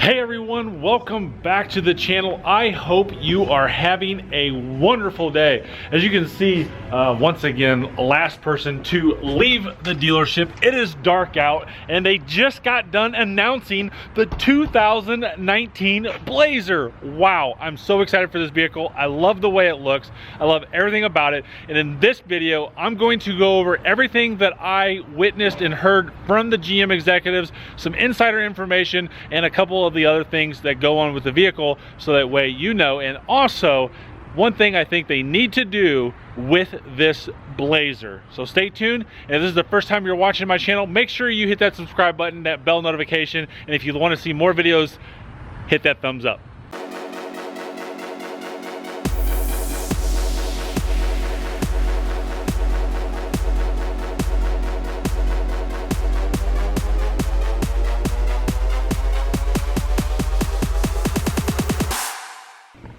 Hey everyone, welcome back to the channel. I hope you are having a wonderful day. As you can see, once again, last person to leave the dealership. It is dark out and they just got done announcing the 2019 Blazer. Wow, I'm so excited for this vehicle. I love the way it looks. I love everything about it. And in this video, I'm going to go over everything that I witnessed and heard from the GM executives, some insider information, and a couple of the other things that go on with the vehicle, so that way you know. And also, one thing I think they need to do with this Blazer. So stay tuned. And if this is the first time you're watching my channel, make sure you hit that subscribe button, that bell notification, and if you want to see more videos, hit that thumbs up.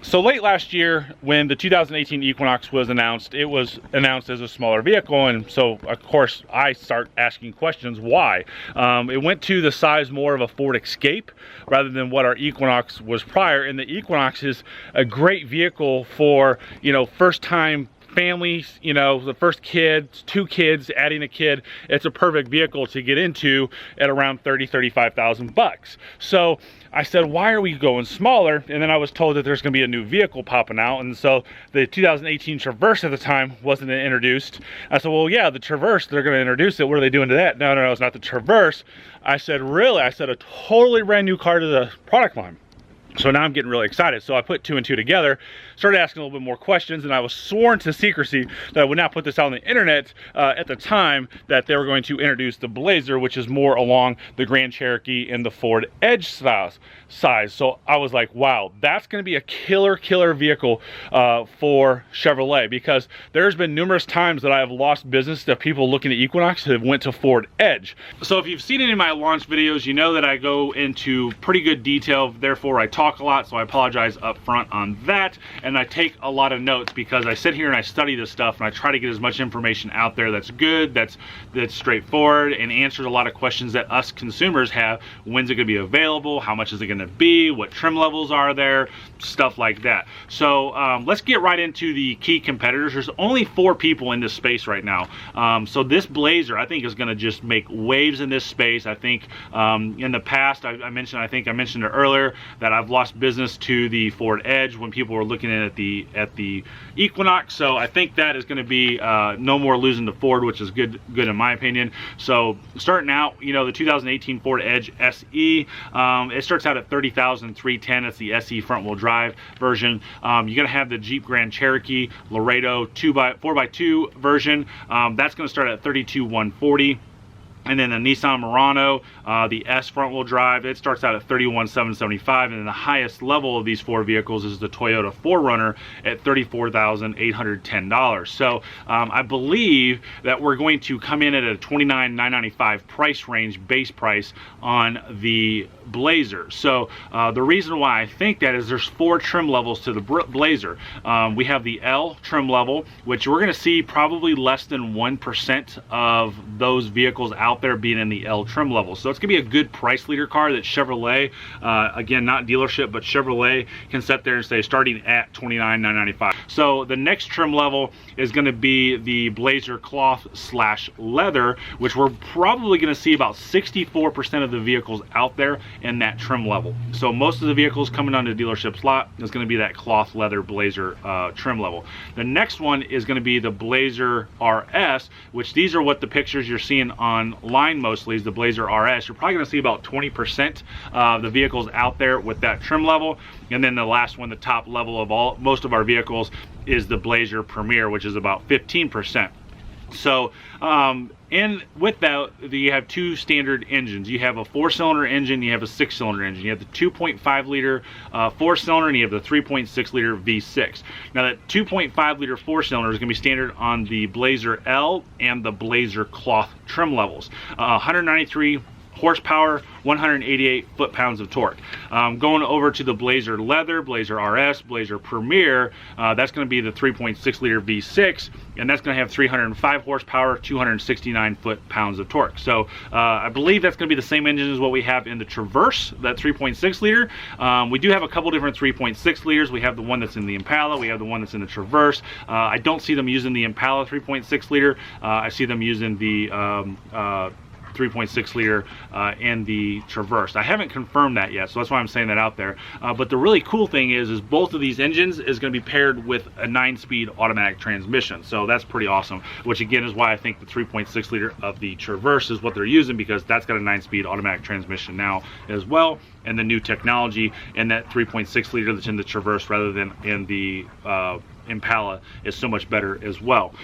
So late last year, when the 2018 Equinox was announced, it was announced as a smaller vehicle, and so of course I start asking questions why. It went to the size more of a Ford Escape rather than what our Equinox was prior, and the Equinox is a great vehicle for, you know, first time families, you know, the first kids, two kids, adding a kid. It's a perfect vehicle to get into at around $35,000. So I said, why are we going smaller? And then I was told that there's going to be a new vehicle popping out, and so the 2018 Traverse at the time wasn't introduced. I said, well, yeah, the Traverse, they're going to introduce it. What are they doing to that? No, it's not the Traverse. I said, really? I said, a totally brand new car to the product line. So now I'm getting really excited. So I put two and two together, started asking a little bit more questions, and I was sworn to secrecy that I would not put this out on the internet at the time that they were going to introduce the Blazer, which is more along the Grand Cherokee and the Ford Edge size. So I was like, wow, that's going to be a killer vehicle for Chevrolet, because there's been numerous times that I have lost business to people looking at Equinox that have went to Ford Edge. So if you've seen any of my launch videos, you know that I go into pretty good detail, therefore I talk a lot, so I apologize up front on that. And I take a lot of notes because I sit here and I study this stuff, and I try to get as much information out there that's good, that's straightforward, and answers a lot of questions that us consumers have. When's it going to be available? How much is it going to be? What trim levels are there? Stuff like that. So let's get right into the key competitors. There's only 4 people in this space right now. So this Blazer, I think, is going to just make waves in this space. I think in the past, I mentioned it earlier, that I've lost business to the Ford Edge when people were looking at the Equinox. So I think that is going to be no more losing to Ford, which is good in my opinion. So starting out, you know, the 2018 Ford Edge SE, it starts out at $30,310. That's the SE front wheel drive version. You're going to have the Jeep Grand Cherokee Laredo 4x2 version. That's going to start at $32,140. And then the Nissan Murano, the S front wheel drive, it starts out at $31,775, and then the highest level of these 4 vehicles is the Toyota 4Runner at $34,810. So I believe that we're going to come in at a $29,995 price range, base price on the Blazer. So the reason why I think that is there's 4 trim levels to the Blazer. We have the L trim level, which we're going to see probably less than 1% of those vehicles out there being in the L trim level. So it's gonna be a good price leader car that Chevrolet, again, not dealership, but Chevrolet can sit there and say starting at $29,995. So the next trim level is gonna be the Blazer cloth / leather, which we're probably gonna see about 64% of the vehicles out there in that trim level. So most of the vehicles coming on the dealership's lot is gonna be that cloth leather Blazer trim level. The next one is gonna be the Blazer RS, which these are what the pictures you're seeing online mostly is the Blazer RS. You're probably going to see about 20% of the vehicles out there with that trim level. And then the last one, the top level of most of our vehicles, is the Blazer Premier, which is about 15%. So and with that, you have 2 standard engines. You have a 4-cylinder engine, you have a 6-cylinder engine. You have the 2.5 liter 4-cylinder, and you have the 3.6 liter V6. Now that 2.5 liter 4-cylinder is going to be standard on the Blazer L and the Blazer cloth trim levels. 193 horsepower, 188 foot-pounds of torque. Going over to the Blazer Leather, Blazer RS, Blazer Premier, that's going to be the 3.6 liter V6, and that's going to have 305 horsepower, 269 foot-pounds of torque. So I believe that's going to be the same engine as what we have in the Traverse, that 3.6 liter. We do have a couple different 3.6 liters. We have the one that's in the Impala, we have the one that's in the Traverse. I don't see them using the Impala 3.6 liter. I see them using the 3.6 liter in the Traverse. I haven't confirmed that yet, so that's why I'm saying that out there. But the really cool thing is both of these engines is going to be paired with a 9-speed automatic transmission. So that's pretty awesome, which again is why I think the 3.6 liter of the Traverse is what they're using, because that's got a 9-speed automatic transmission now as well, and the new technology in that 3.6 liter that's in the Traverse rather than in the Impala is so much better as well.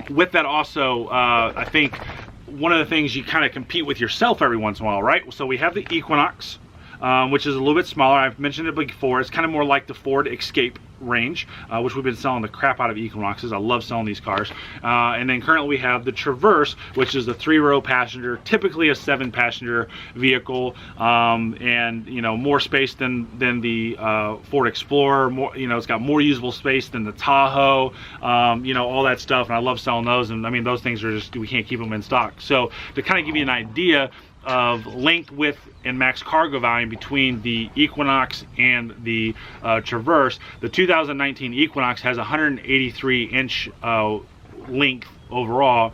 With that also, I think one of the things, you kind of compete with yourself every once in a while, right? So we have the Equinox, which is a little bit smaller. I've mentioned it before. It's kind of more like the Ford Escape range, which we've been selling the crap out of Equinoxes. I love selling these cars. And then currently we have the Traverse, which is a 3-row passenger, typically a 7-passenger vehicle, and you know, more space than the Ford Explorer. More, you know, it's got more usable space than the Tahoe. You know, all that stuff, and I love selling those. And I mean, those things are just, we can't keep them in stock. So to kind of give you an idea of length, width, and max cargo volume between the Equinox and the Traverse, the 2019 Equinox has 183-inch length overall.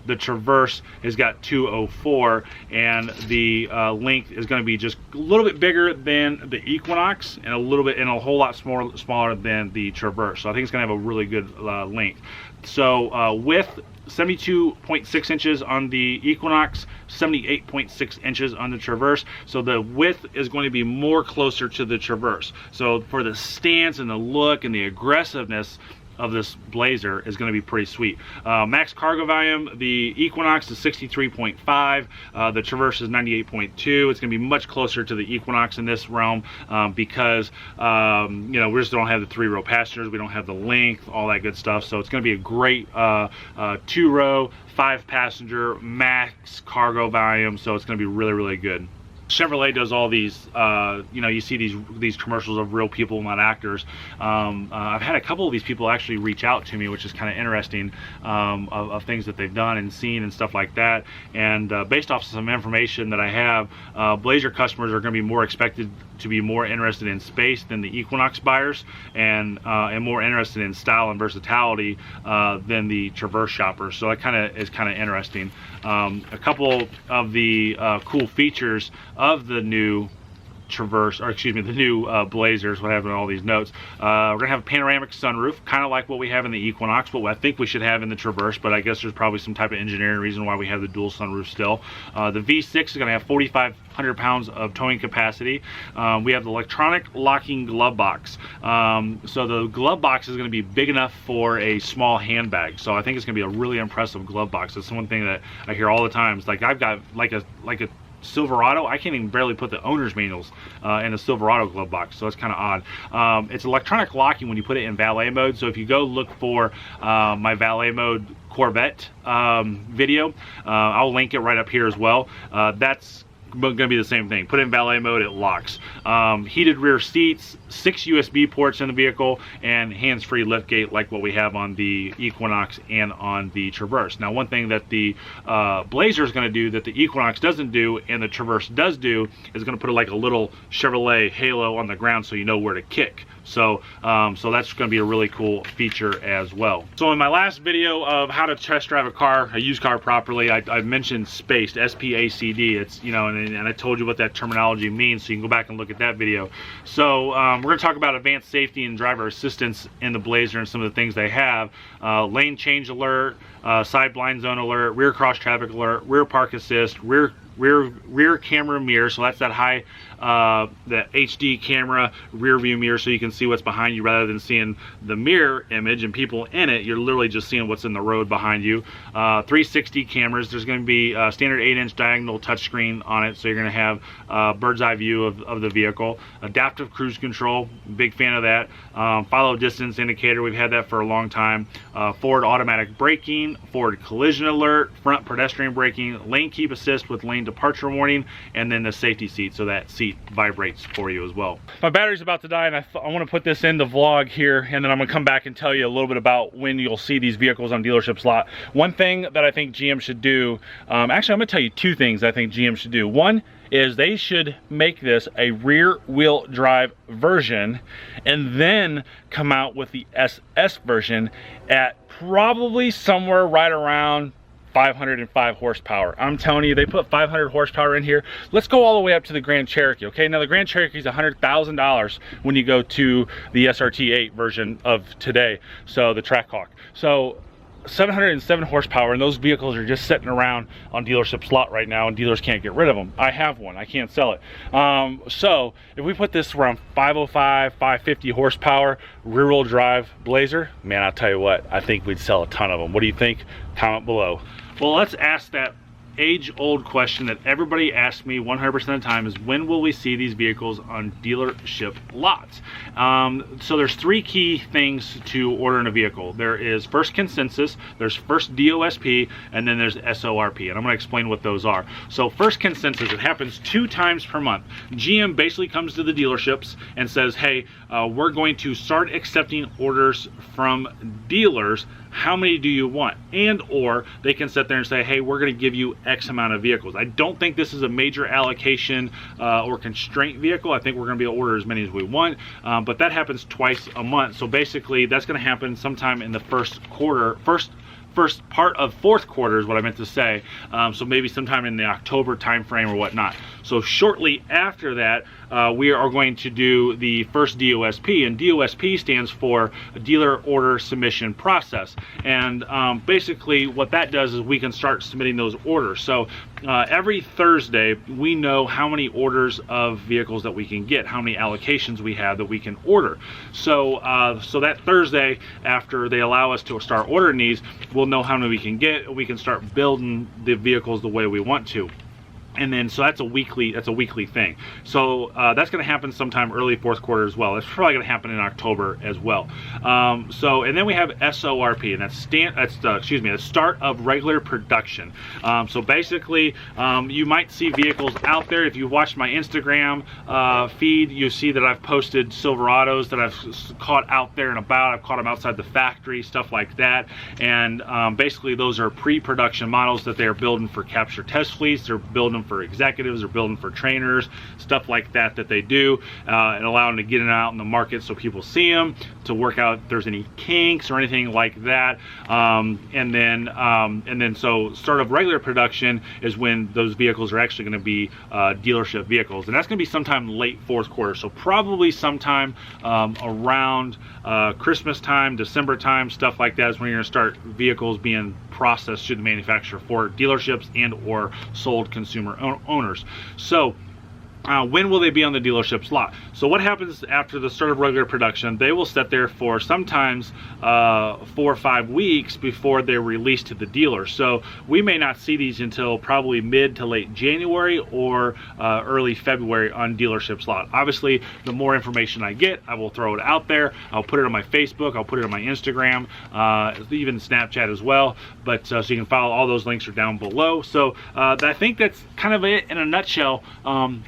The Traverse has got 204, and the length is going to be just a little bit bigger than the Equinox, and a whole lot smaller than the Traverse. So I think it's going to have a really good length. So width, 72.6 inches on the Equinox, 78.6 inches on the Traverse. So the width is going to be more closer to the Traverse. So for the stance and the look and the aggressiveness of this Blazer is going to be pretty sweet. Max cargo volume, the Equinox is 63.5, the Traverse is 98.2. It's going to be much closer to the Equinox in this realm because you know, we just don't have the 3-row passengers, we don't have the length, all that good stuff. So it's going to be a great 2-row, 5-passenger max cargo volume. So it's going to be really, really good. Chevrolet does all these, you know, you see these commercials of real people, not actors. I've had a couple of these people actually reach out to me, which is kind of interesting, of things that they've done and seen and stuff like that. And based off some information that I have, Blazer customers are going to be more expected to be more interested in space than the Equinox buyers, and more interested in style and versatility than the Traverse shoppers. So that is kind of interesting. A couple of the cool features of the new Traverse, or excuse me, the new Blazers, what happened in all these notes. We're gonna have a panoramic sunroof, kind of like what we have in the Equinox, but what I think we should have in the Traverse, but I guess there's probably some type of engineering reason why we have the dual sunroof still. The V6 is gonna have 4,500 pounds of towing capacity. We have the electronic locking glove box. So the glove box is gonna be big enough for a small handbag. So I think it's gonna be a really impressive glove box. That's one thing that I hear all the time. It's like, I've got like a Silverado, I can't even barely put the owner's manuals in a Silverado glove box, so it's kind of odd. It's electronic locking when you put it in valet mode. So if you go look for my valet mode Corvette video, I'll link it right up here as well. That's going to be the same thing. Put it in valet mode, it locks. Heated rear seats, 6 USB ports in the vehicle, and hands-free liftgate like what we have on the Equinox and on the Traverse. Now, one thing that the Blazer is going to do that the Equinox doesn't do and the Traverse does do is going to put like a little Chevrolet halo on the ground so you know where to kick. So so that's going to be a really cool feature as well. So in my last video of how to test drive a used car properly, I mentioned spaced, S-P-A-C-D. It's, you know, and I told you what that terminology means, so you can go back and look at that video. So we're going to talk about advanced safety and driver assistance in the Blazer and some of the things they have. Lane change alert, side blind zone alert, rear cross traffic alert, rear park assist, rear camera mirror. So that's that high the HD camera rear view mirror, so you can see what's behind you rather than seeing the mirror image and people in it. You're literally just seeing what's in the road behind you. 360 cameras. There's going to be a standard 8-inch diagonal touchscreen on it, so you're going to have bird's eye view of the vehicle. Adaptive cruise control, big fan of that. Follow distance indicator, we've had that for a long time. Forward automatic braking, forward collision alert, front pedestrian braking, lane keep assist with lane departure warning, and then the safety seat, so that seat vibrates for you as well. My battery's about to die, and I want to put this in the vlog here, and then I'm gonna come back and tell you a little bit about when you'll see these vehicles on dealerships lot. One thing that I think GM should do, actually I'm gonna tell you two things I think GM should do. One is they should make this a rear wheel drive version and then come out with the SS version at probably somewhere right around 505 horsepower. I'm telling you, they put 500 horsepower in here. Let's go all the way up to the Grand Cherokee, okay? Now the Grand Cherokee is $100,000 when you go to the SRT8 version of today, so the Trackhawk. So 707 horsepower, and those vehicles are just sitting around on dealership lot right now, and dealers can't get rid of them. I have one, I can't sell it. So if we put this around 505, 550 horsepower, rear wheel drive Blazer, man, I'll tell you what, I think we'd sell a ton of them. What do you think? Comment below. Well, let's ask that age-old question that everybody asks me 100% of the time, is when will we see these vehicles on dealership lots? So there's three key things to ordering a vehicle. There is first consensus, there's first DOSP, and then there's SORP, and I'm going to explain what those are. So first consensus, it happens 2 times per month. GM basically comes to the dealerships and says, hey, we're going to start accepting orders from dealers. How many do you want? And or they can sit there and say, hey, we're going to give you X amount of vehicles. I don't think this is a major allocation or constraint vehicle. I think we're going to be able to order as many as we want, but that happens twice a month. So basically that's going to happen sometime in the first part of fourth quarter is what I meant to say. So maybe sometime in the October timeframe or whatnot. So shortly after that, we are going to do the first DOSP, and DOSP stands for Dealer Order Submission Process. And basically what that does is we can start submitting those orders. So every Thursday we know how many orders of vehicles that we can get, how many allocations we have that we can order. So so that Thursday, after they allow us to start ordering these, we'll know how many we can get, and we can start building the vehicles the way we want to. And then so that's a weekly thing. So that's going to happen sometime early fourth quarter as well. It's probably going to happen in October as well. So and then we have SORP, and that's the start of regular production. So basically you might see vehicles out there. If you watched my Instagram feed, you see that I've posted Silverados that I've caught out there and about. I've caught them outside the factory, stuff like that. And basically those are pre-production models that they're building for capture test fleets. They're building for executives, or building for trainers, stuff like that they do, and allow them to get it out in the market so people see them, to work out if there's any kinks or anything like that. And then so start of regular production is when those vehicles are actually going to be dealership vehicles, and that's going to be sometime late fourth quarter. So probably sometime around Christmas time, December time, stuff like that is when you're going to start vehicles being processed through the manufacturer for dealerships and or sold consumer owners. So when will they be on the dealership's lot? So what happens after the start of regular production? They will sit there for sometimes 4 or 5 weeks before they're released to the dealer. So we may not see these until probably mid to late January or early February on dealership's lot. Obviously, the more information I get, I will throw it out there. I'll put it on my Facebook, I'll put it on my Instagram, even Snapchat as well. But so you can follow, all those links are down below. So I think that's kind of it in a nutshell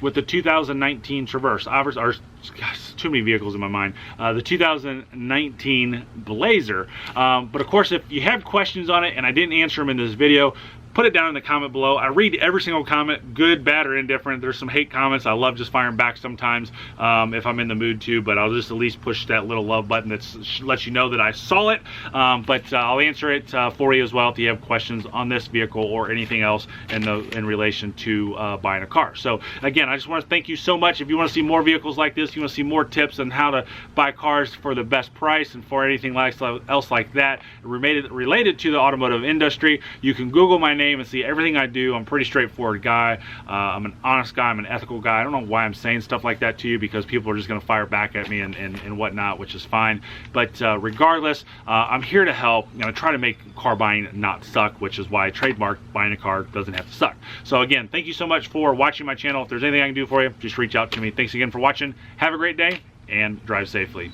with the 2019 Traverse. Gosh, too many vehicles in my mind. The 2019 Blazer. But of course, if you have questions on it and I didn't answer them in this video, put it down in the comment below. I read every single comment, good, bad, or indifferent. There's some hate comments. I love just firing back sometimes if I'm in the mood to, but I'll just at least push that little love button that lets you know that I saw it. But I'll answer it for you as well if you have questions on this vehicle or anything else in relation to buying a car. So again, I just want to thank you so much. If you want to see more vehicles like this, you want to see more tips on how to buy cars for the best price and for anything else like that related to the automotive industry, you can Google my name and see everything I do. I'm a pretty straightforward guy. I'm an honest guy. I'm an ethical guy. I don't know why I'm saying stuff like that to you, because people are just going to fire back at me and whatnot, which is fine. But regardless, I'm here to help. I'm going to try to make car buying not suck, which is why I trademarked buying a car doesn't have to suck. So again, thank you so much for watching my channel. If there's anything I can do for you, just reach out to me. Thanks again for watching. Have a great day and drive safely.